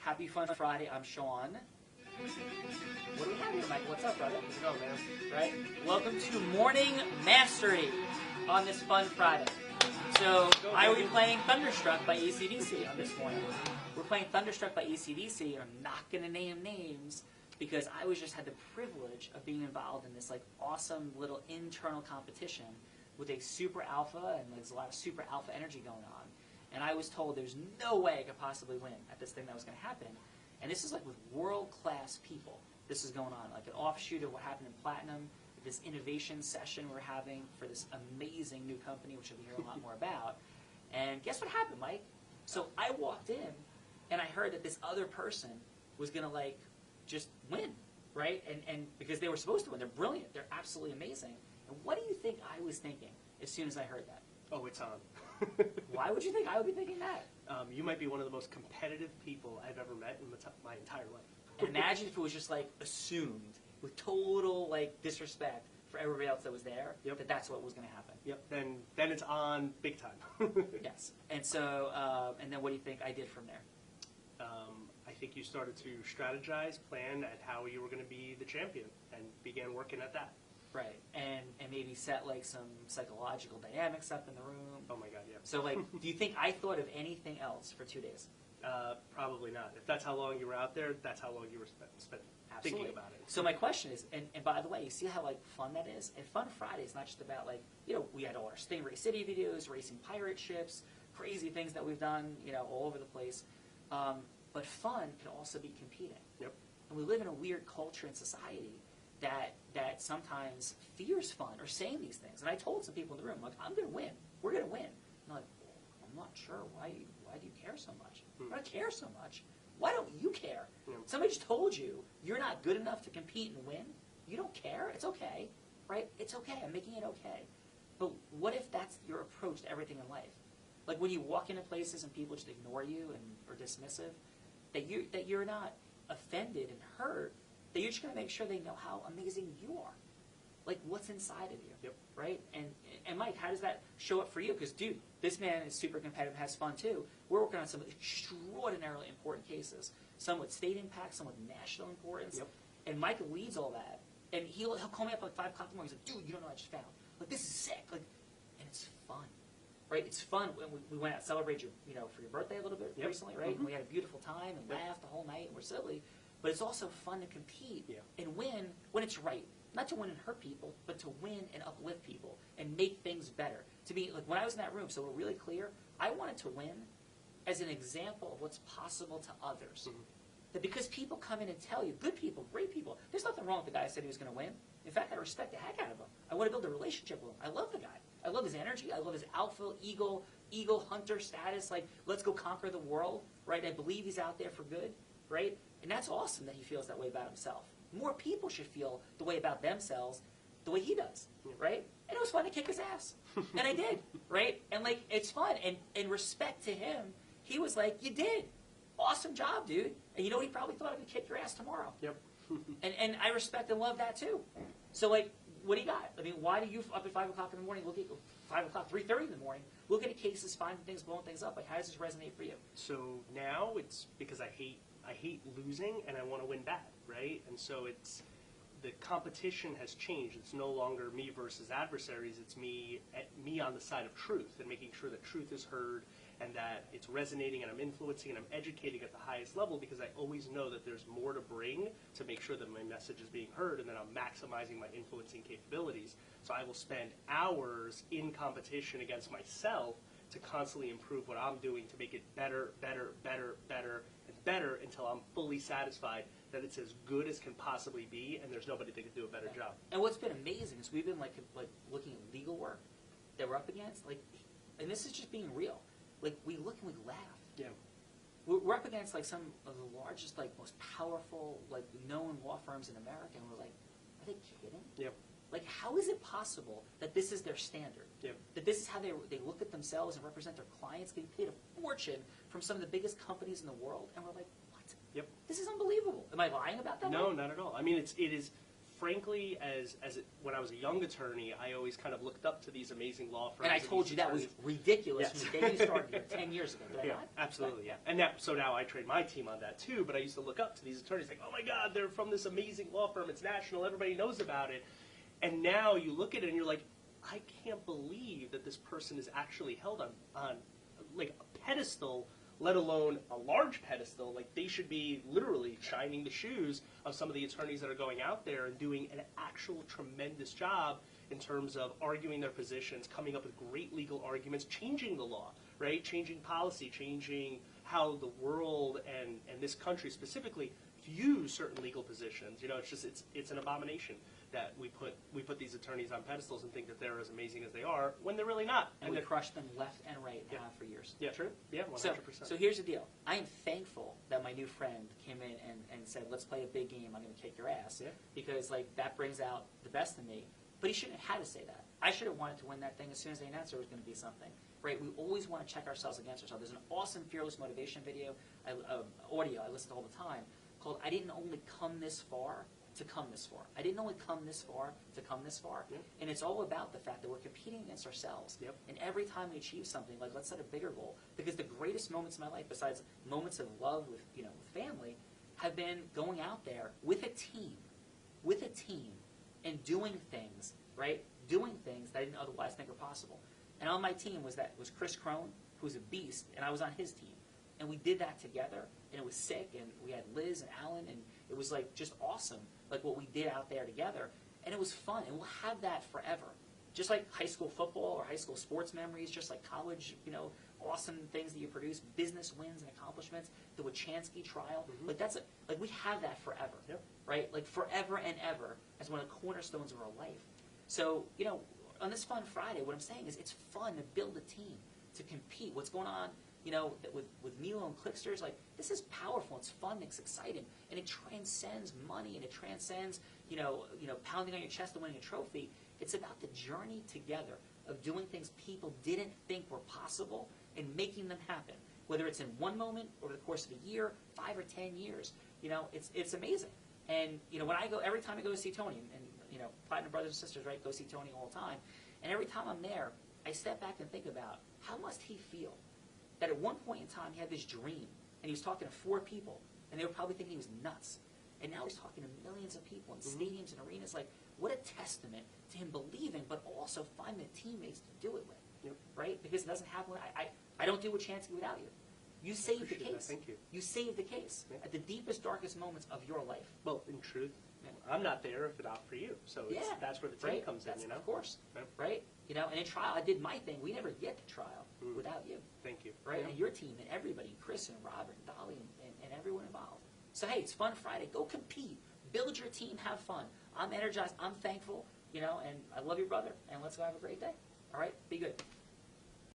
Happy Fun Friday. I'm Sean. What do we have here, Michael? What's up, brother? How's it going, man? Right? Welcome to Morning Mastery on this Fun Friday. So, I will be playing Thunderstruck by AC/DC on this morning. We're playing Thunderstruck by AC/DC, and I'm not going to name names because I just had the privilege of being involved in this like awesome little internal competition with a super alpha, and there's a lot of super alpha energy going on. And I was told there's no way I could possibly win at this thing that was going to happen. And this is like with world-class people. This is going on, like an offshoot of what happened in Platinum, this innovation session we're having for this amazing new company, which you'll be hearing a lot more about. And guess what happened, Mike? So I walked in, and I heard that this other person was going to like just win, right? And because they were supposed to win. They're brilliant. They're absolutely amazing. And what do you think I was thinking as soon as I heard that? Oh, it's on. Why would you think I would be thinking that? You might be one of the most competitive people I've ever met in my entire life. And imagine if it was just like assumed with total like disrespect for everybody else that was there, that that's what was going to happen. Yep. Then it's on big time. Yes. And so, and then what do you think I did from there? I think you started to strategize, plan at how you were going to be the champion, and began working at that. Right, and maybe set like some psychological dynamics up in the room. Oh my God, yeah. So like, do you think I thought of anything else for 2 days? Probably not. If that's how long you were out there, that's how long you were spent thinking about it. So my question is, and by the way, you see how like fun that is? And Fun Friday is not just about like, we had all our Stingray City videos, racing pirate ships, crazy things that we've done, all over the place. But fun can also be competing. Yep. And we live in a weird culture and society that sometimes fears fun or saying these things. And I told some people in the room, like, I'm going to win. We're going to win. And they're like, well, I'm not sure. Why do you care so much? I don't care so much. Why don't you care? Somebody just told you you're not good enough to compete and win. You don't care. It's okay, right? It's okay. I'm making it okay. But what if that's your approach to everything in life? Like when you walk into places and people just ignore you and are dismissive, that you're not offended and hurt, that you're just going to make sure they know how amazing you are. Like what's inside of you, right? And Mike, how does that show up for you? Because, dude, this man is super competitive, has fun too. We're working on some extraordinarily important cases, some with state impact, some with national importance. And Mike leads all that. And he'll call me up like 5 o'clock in the morning. He's like, dude, you don't know what I just found. Like, this is sick. Like, and it's fun. Right, it's fun. We went out and celebrated for your birthday a little bit recently, right? And we had a beautiful time and laughed the whole night and we're silly. But it's also fun to compete and win when it's right. Not to win and hurt people, but to win and uplift people and make things better. To me, like when I was in that room, so we're really clear, I wanted to win as an example of what's possible to others. That because people come in and tell you, good people, great people, there's nothing wrong with the guy who said he was going to win. In fact, I respect the heck out of him. I want to build a relationship with him. I love the guy. I love his energy. I love his alpha, eagle hunter status. Like, let's go conquer the world, right? I believe he's out there for good, right? And that's awesome that he feels that way about himself. More people should feel the way about themselves the way he does, right? And it was fun to kick his ass. And I did, right? And, like, it's fun. And in respect to him, he was like, you did. Awesome job, dude. And you know, he probably thought I could kick your ass tomorrow. And I respect and love that, too. So, like, what do you got? I mean, why do you up at 5 o'clock in the morning, look at 5 o'clock, 3:30 in the morning, looking at cases, finding things, blowing things up? Like, how does this resonate for you? So now it's because I hate losing and I want to win bad, right? And so the competition has changed. It's no longer me versus adversaries. It's me on the side of truth and making sure that truth is heard and that it's resonating and I'm influencing and I'm educating at the highest level because I always know that there's more to bring to make sure that my message is being heard and that I'm maximizing my influencing capabilities. So I will spend hours in competition against myself to constantly improve what I'm doing to make it better, better, better, better, and better until I'm fully satisfied that it's as good as can possibly be and there's nobody that can do a better job. And what's been amazing is we've been like looking at legal work that we're up against, and this is just being real. Like, we look and we laugh. Yeah. We're up against, like, some of the largest, like, most powerful, like, known law firms in America, and we're like, are they kidding? Yeah. Like, how is it possible that this is their standard? Yeah. That this is how they look at themselves and represent their clients, getting paid a fortune from some of the biggest companies in the world, and we're like, what? Yep. This is unbelievable. Am I lying about that? No, not at all. I mean, it is frankly, when I was a young attorney, I always kind of looked up to these amazing law firms. And I told you that was ridiculous from the day you started here 10 years ago. Did I not? Absolutely, yeah. And so now I train my team on that too, but I used to look up to these attorneys like, oh my God, they're from this amazing law firm. It's national. Everybody knows about it. And now you look at it and you're like, I can't believe that this person is actually held on like a pedestal, let alone a large pedestal. Like they should be literally shining the shoes of some of the attorneys that are going out there and doing an actual tremendous job in terms of arguing their positions, coming up with great legal arguments, changing the law, right? Changing policy, changing how the world and this country specifically views certain legal positions. You know, it's an abomination that we put these attorneys on pedestals and think that they're as amazing as they are when they're really not. And we crush them left and right and have for years. Yeah, true. Yeah, 100%. So here's the deal. I am thankful that my new friend came in and said, let's play a big game. I'm going to kick your ass. Yeah. Because like that brings out the best in me. But he shouldn't have had to say that. I should have wanted to win that thing as soon as they announced there was going to be something. Right? We always want to check ourselves against ourselves. There's an awesome Fearless Motivation video, audio I listen to all the time, called I Didn't Only Come This Far to Come This Far. I didn't only come this far to come this far. Yep. And it's all about the fact that we're competing against ourselves. Yep. And every time we achieve something, like let's set a bigger goal. Because the greatest moments in my life, besides moments of love with family, have been going out there with a team, and doing things, right? Doing things that I didn't otherwise think were possible. And on my team was Chris Crone, who's a beast, and I was on his team. And we did that together, and it was sick, and we had Liz and Alan, and it was like just awesome, like what we did out there together. And it was fun, and we'll have that forever. Just like high school football or high school sports memories, just like college, awesome things that you produce, business wins and accomplishments, the Wachansky trial. Mm-hmm. Like we have that forever, yep. right? Like forever and ever as one of the cornerstones of our life. So, on this Fun Friday, what I'm saying is it's fun to build a team, to compete. What's going on, with Milo and Clicksters, like this is powerful, it's fun, it's exciting, and it transcends money, and it transcends, pounding on your chest and winning a trophy. It's about the journey together of doing things people didn't think were possible and making them happen. Whether it's in one moment over the course of a year, 5 or 10 years, it's amazing. And every time I go to see Tony, and Platinum Brothers and Sisters, right, go see Tony all the time, and every time I'm there, I step back and think about how must he feel that at one point in time he had this dream, and he was talking to 4 people, and they were probably thinking he was nuts. And now he's talking to millions of people in stadiums and arenas. Like, what a testament to him believing, but also finding the teammates to do it with, right? Because it doesn't happen. I don't do Wachansky without you. You saved the case. That. Thank you. You saved the case at the deepest, darkest moments of your life. Well, in truth, I'm not there if not for you. So that's where the team comes in, Of course, right? And in trial, I did my thing. We never get to trial without you. Thank you. Right? Yeah. And your team and everybody, Chris and Robert and Dolly and everyone involved. So, hey, it's Fun Friday. Go compete. Build your team. Have fun. I'm energized. I'm thankful, and I love you, brother. And let's go have a great day. All right? Be good.